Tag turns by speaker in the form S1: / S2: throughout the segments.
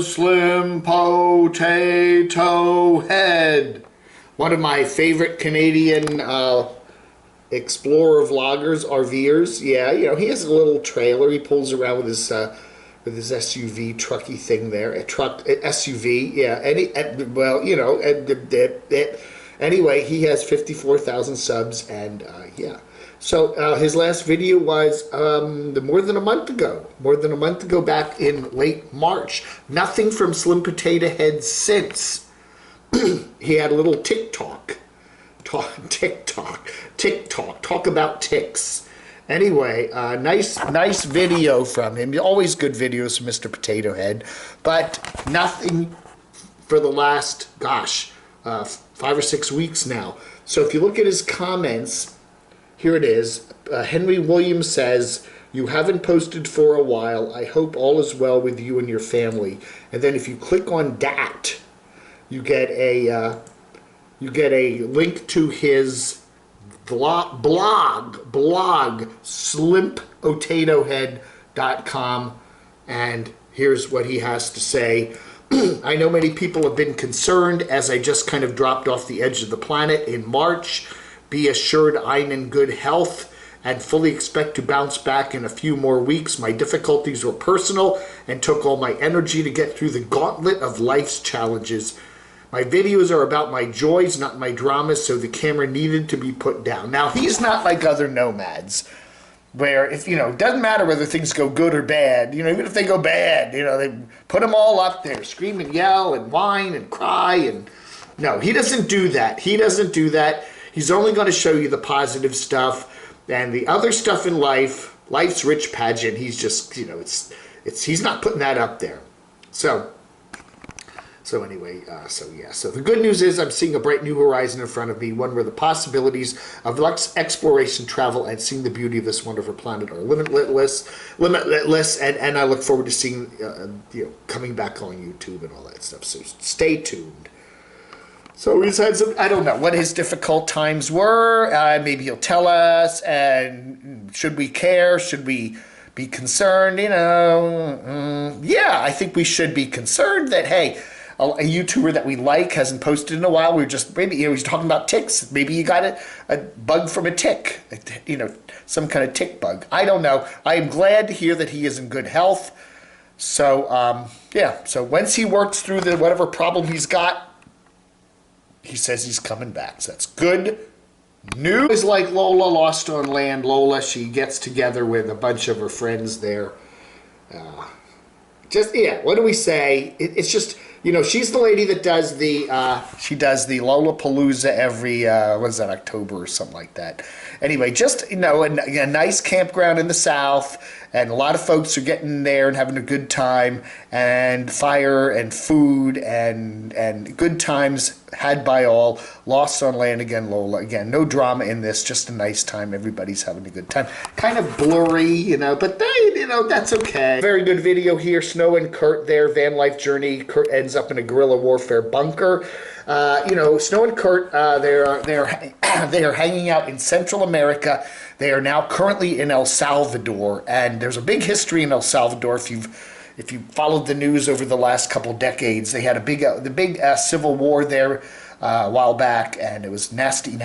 S1: Slim Potato Head. One of my favorite Canadian explorer vloggers, RVers. Yeah, you know, he has a little trailer. He pulls around with his SUV trucky thing there. A truck, SUV, yeah. Well, you know, anyway, he has 54,000 subs, and yeah. So his last video was more than a month ago. More than a month ago, back in late March. Nothing from Slim Potato Head since. He had a little TikTok. Talk about ticks. Anyway, nice video from him. Always good videos from Mr. Potato Head, but nothing for the last, gosh, 5 or 6 weeks now. So if you look at his comments, here it is. Henry Williams says, "You haven't posted for a while. I hope all is well with you and your family." And then if you click on that, you get a link to his blog, slimpotatohead.com, and here's what he has to say. "I know many people have been concerned as I just kind of dropped off the edge of the planet in March. Be assured I'm in good health and fully expect to bounce back in a few more weeks. My difficulties were personal and took all my energy to get through the gauntlet of life's challenges. My videos are about my joys, not my dramas, so the camera needed to be put down." Now, he's not like other nomads, where, if, you know, it doesn't matter whether things go good or bad, you know, even if they go bad, you know, they put them all up there, scream and yell and whine and cry, and no, he doesn't do that. He doesn't do that. He's only going to show you the positive stuff, and the other stuff in life's rich pageant, he's just, you know, he's not putting that up there. So anyway, so the good news is I'm seeing a bright new horizon in front of me, one where the possibilities of exploration, travel, and seeing the beauty of this wonderful planet are limitless, and I look forward to seeing, you know, coming back on YouTube and all that stuff. So stay tuned. So he's had some, I don't know what his difficult times were. Maybe he'll tell us, and should we care? Should we be concerned? You know, yeah, I think we should be concerned that, hey, a YouTuber that we like hasn't posted in a while. We're just, maybe, you know, he's talking about ticks. Maybe you got a bug from a tick, you know, some kind of tick bug. I don't know. I am glad to hear that he is in good health. So, yeah, so once he works through whatever problem he's got, he says he's coming back. So that's good news. It's like Lola, Lost on Land. Lola, she gets together with a bunch of her friends there. Yeah, what do we say? It's just, you know, she's the lady that does the Lollapalooza every, what is that, October or something like that. Anyway, just, you know, a nice campground in the South, and a lot of folks are getting there and having a good time, and fire and food and good times had by all. Lost on Land again, Lola. Again, no drama in this, just a nice time. Everybody's having a good time. Kind of blurry, you know, but you know, that's okay. Very good video here. Snow and Kurt there, van life journey. Kurt ends up in a guerrilla warfare bunker. You know, Snow and Kurt, they are hanging out in Central America. They are now currently in El Salvador, and there's a big history in El Salvador. If you followed the news over the last couple decades, they had the big civil war there a while back, and it was nasty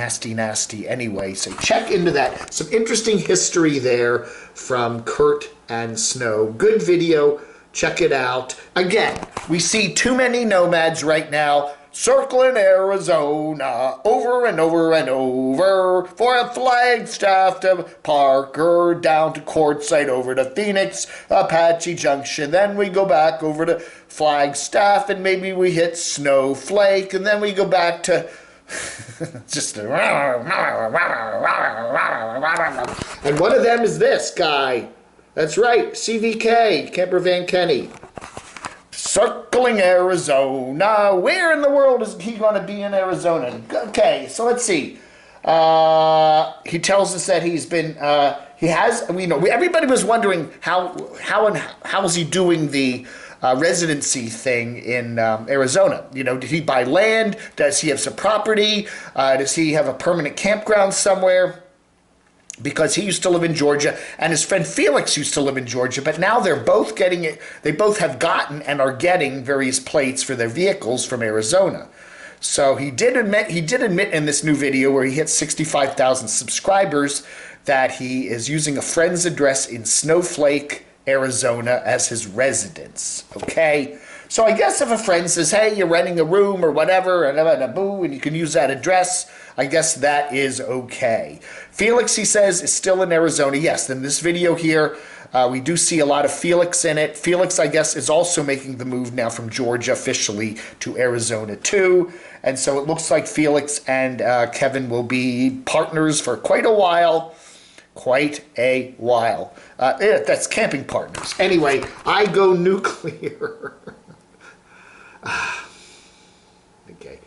S1: anyway. So check into that. Some interesting history there from Kurt and Snow. Good video. Check it out. Again, we see too many nomads right now circling Arizona over and over and over for a Flagstaff to Parker, down to Quartzsite, over to Phoenix, Apache Junction. Then we go back over to Flagstaff, and maybe we hit Snowflake, and then we go back to just and one of them is this guy. That's right, CVK, Camper Van Kenny. Circling Arizona. Where in the world is he going to be in Arizona? Okay, so let's see. He tells us that he's been, he has, you know, everybody was wondering how is he doing the residency thing in Arizona. You know, did he buy land? Does he have some property? Does he have a permanent campground somewhere? because he used to live in Georgia and his friend Felix used to live in Georgia, but now they're both getting it. They both have gotten and are getting various plates for their vehicles from Arizona. So he did admit in this new video where he hit 65,000 subscribers that he is using a friend's address in Snowflake, Arizona as his residence. Okay? So I guess if a friend says, hey, you're renting a room or whatever, and you can use that address, I guess that is okay. Felix, he says, is still in Arizona. Yes, in this video here, we do see a lot of Felix in it. Felix, I guess, is also making the move now from Georgia officially to Arizona too. And so it looks like Felix and Kevin will be partners for quite a while. Quite a while. Yeah, that's camping partners. Anyway, I go nuclear. Okay.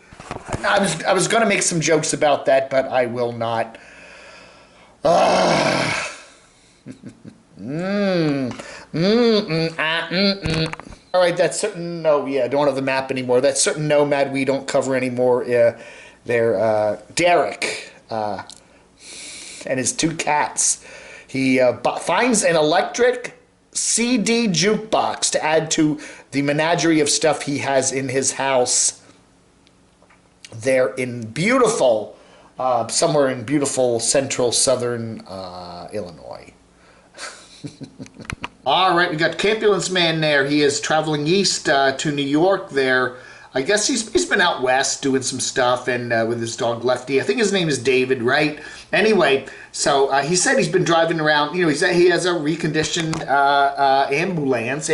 S1: I was going to make some jokes about that, but I will not. All right, that certain, no, yeah, I don't have the map anymore. That certain nomad we don't cover anymore. They're Derek and his two cats. He finds an electric CD jukebox to add to the menagerie of stuff he has in his house there in beautiful, somewhere in beautiful central southern Illinois. All right, we got Campulence Man there. He is traveling east to New York there. I guess he's been out west doing some stuff and with his dog Lefty. I think his name is David, right? Anyway, so he said he's been driving around. You know, he has a reconditioned ambulance,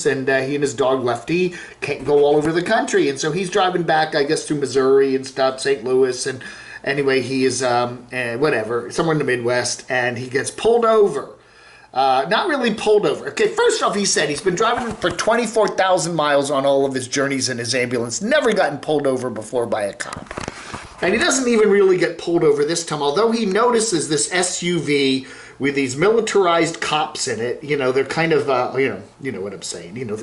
S1: and he and his dog Lefty can't go all over the country. And so he's driving back, I guess, through Missouri and stuff, St. Louis. And anyway, he is, whatever, somewhere in the Midwest, and he gets pulled over. Not really pulled over. Okay, first off, he said he's been driving for 24,000 miles on all of his journeys in his ambulance. Never gotten pulled over before by a cop. And he doesn't even really get pulled over this time, although he notices this SUV with these militarized cops in it. You know, they're kind of, you know what I'm saying. You know,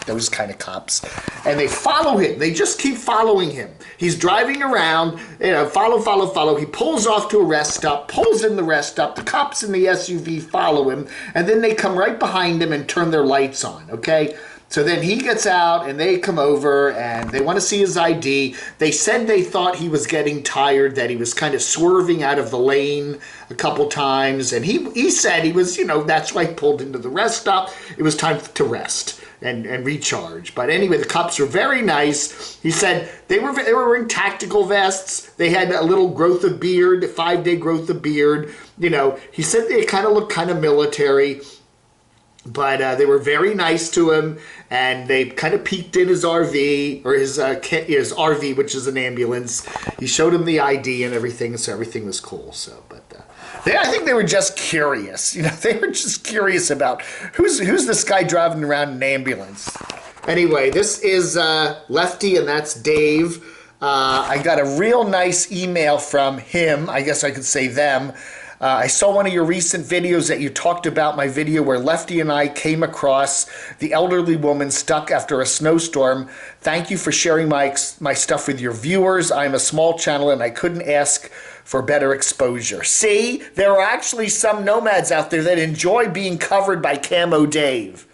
S1: those kind of cops. And they follow him. They just keep following him. He's driving around, you know, follow. He pulls off to a rest stop, pulls in the rest stop. The cops in the SUV follow him, and then they come right behind him and turn their lights on, okay? So then he gets out, and they come over, and they want to see his ID. They said they thought he was getting tired, that he was kind of swerving out of the lane a couple times. And he said he was, you know, that's why he pulled into the rest stop. It was time to rest and recharge. But anyway, the cops were very nice. He said they were wearing tactical vests. They had a little growth of beard, a 5-day growth of beard. You know, he said they kind of looked kind of military. But they were very nice to him, and they kind of peeked in his RV, or his RV, which is an ambulance. He showed him the ID and everything, so everything was cool. So, but I think they were just curious. You know, they were just curious about who's this guy driving around in an ambulance. Anyway, this is Lefty, and that's Dave. I got a real nice email from him. I guess I could say them. I saw one of your recent videos that you talked about my video where Lefty and I came across the elderly woman stuck after a snowstorm. Thank you for sharing my stuff with your viewers. I'm a small channel and I couldn't ask for better exposure. See, there are actually some nomads out there that enjoy being covered by Camo Dave.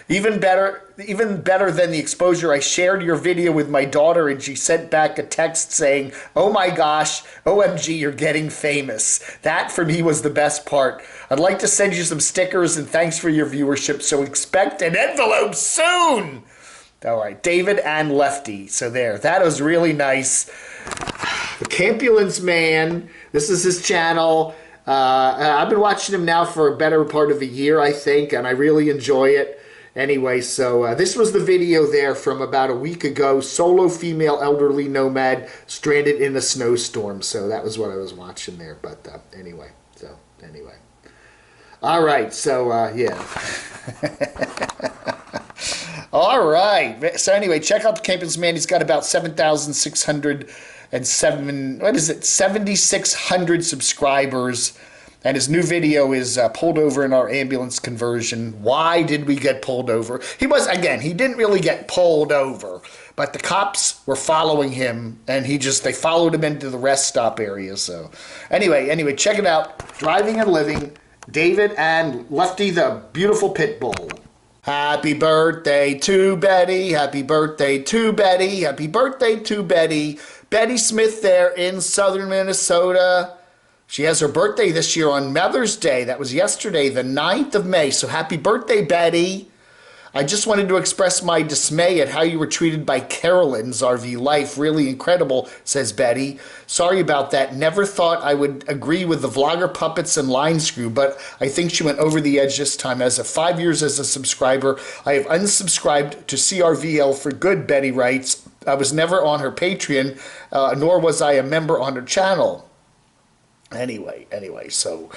S1: Even better than the exposure, I shared your video with my daughter and she sent back a text saying, "Oh my gosh, OMG, you're getting famous." That for me was the best part. I'd like to send you some stickers and thanks for your viewership, so expect an envelope soon. All right, David and Lefty. So there, that was really nice. The Campulence Man, this is his channel. I've been watching him now for a better part of a year, I think, and I really enjoy it. Anyway, so this was the video there from about a week ago. Solo female elderly nomad stranded in a snowstorm. So that was what I was watching there. But anyway. All right, so yeah. All right. So anyway, check out the Campulence Man. He's got about 7,607 subscribers. And his new video is pulled over in our ambulance conversion. Why did we get pulled over? He didn't really get pulled over, but the cops were following him, and they followed him into the rest stop area. So anyway, check it out. Driving and Living, David and Lefty the beautiful pit bull. Happy birthday to Betty, happy birthday to Betty, happy birthday to Betty. Betty Smith there in southern Minnesota. She has her birthday this year on Mother's Day. That was yesterday, the 9th of May. So happy birthday, Betty. I just wanted to express my dismay at how you were treated by Carolyn's RV Life. Really incredible, says Betty. Sorry about that. Never thought I would agree with the vlogger puppets and line screw, but I think she went over the edge this time. As of 5 years as a subscriber, I have unsubscribed to CRVL for good, Betty writes. I was never on her Patreon, nor was I a member on her channel. Anyway, so,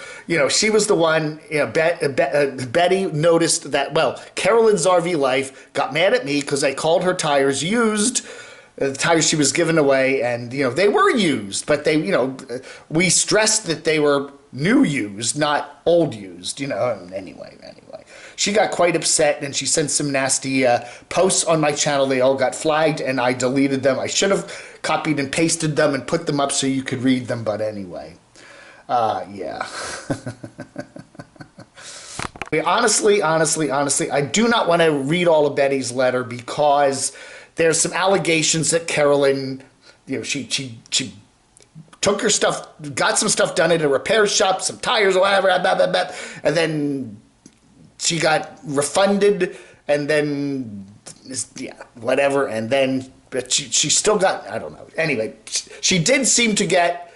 S1: she was the one, Betty noticed that, Carolyn's RV Life got mad at me because I called her tires used, the tires she was giving away, and, they were used, but we stressed that they were new used, not old used, and anyway. She got quite upset, and she sent some nasty posts on my channel. They all got flagged, and I deleted them. I should have copied and pasted them and put them up so you could read them, but anyway. Yeah. Honestly, I do not want to read all of Betty's letter because there's some allegations that Carolyn, she took her stuff, got some stuff done at a repair shop, some tires or whatever, and then she got refunded, and then, whatever, and then, but she still got, I don't know. Anyway, she did seem to get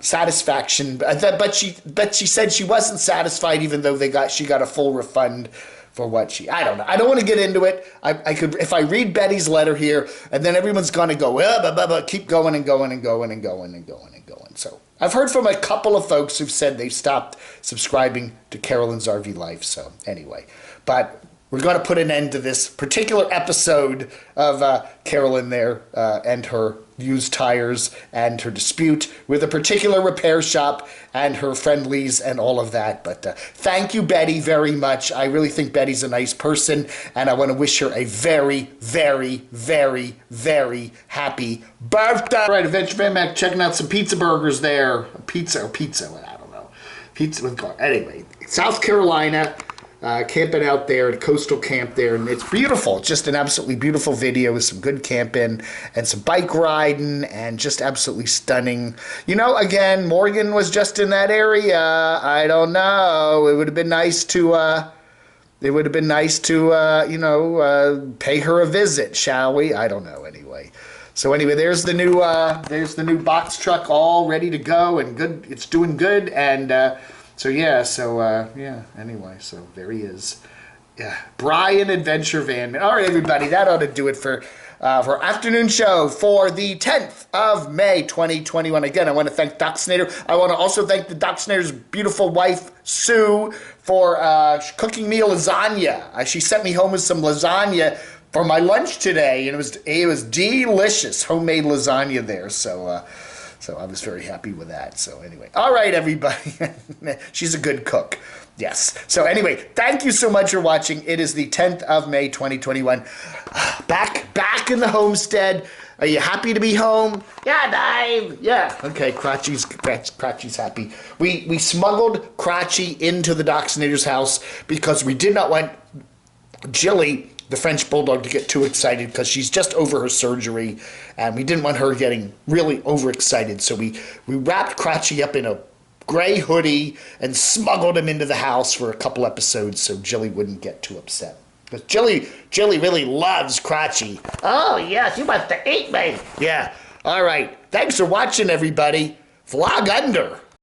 S1: satisfaction, but she said she wasn't satisfied, even though she got a full refund for what I don't know. I don't want to get into it. I could, if I read Betty's letter here, and then everyone's going to go, keep going and going and going and going and going and going. So I've heard from a couple of folks who've said they've stopped subscribing to Carolyn's RV Life. So anyway, but we're going to put an end to this particular episode of Carolyn there and her used tires and her dispute with a particular repair shop and her friendlies and all of that. But thank you, Betty, very much. I really think Betty's a nice person, and I want to wish her a very, very, very, very happy birthday. All right, Adventure Van Mac checking out some pizza burgers there. Pizza, I don't know. Pizza with car. Anyway, South Carolina. Camping out there at Coastal Camp there, and it's beautiful. It's just an absolutely beautiful video with some good camping and some bike riding and just absolutely stunning. Again, Morgan was just in that area. I don't know. It would have been nice to, pay her a visit, shall we? I don't know. Anyway. So anyway, there's the new box truck all ready to go and good. It's doing good, and anyway, so there he is. Yeah, Brian Adventure Van. All right, everybody, that ought to do it for our afternoon show for the 10th of May, 2021. Again, I want to thank Doc Snyder. I want to also thank the Doc Snyder's beautiful wife, Sue, for cooking me a lasagna. She sent me home with some lasagna for my lunch today, and it was delicious, homemade lasagna there. So I was very happy with that. So anyway, all right, everybody. She's a good cook. Yes. So anyway, thank you so much for watching. It is the 10th of May, 2021. Back in the homestead. Are you happy to be home? Yeah, Dave. Yeah. Okay, Cratchy's happy. We smuggled Cratchy into the Doc Snyder's house because we did not want Jilly, the French Bulldog, to get too excited because she's just over her surgery, and we didn't want her getting really overexcited. So we wrapped Cratchy up in a gray hoodie and smuggled him into the house for a couple episodes so Jilly wouldn't get too upset. Because Jilly really loves Cratchy. Oh, yes, you must have eat me. Yeah. All right. Thanks for watching, everybody. Vlog under.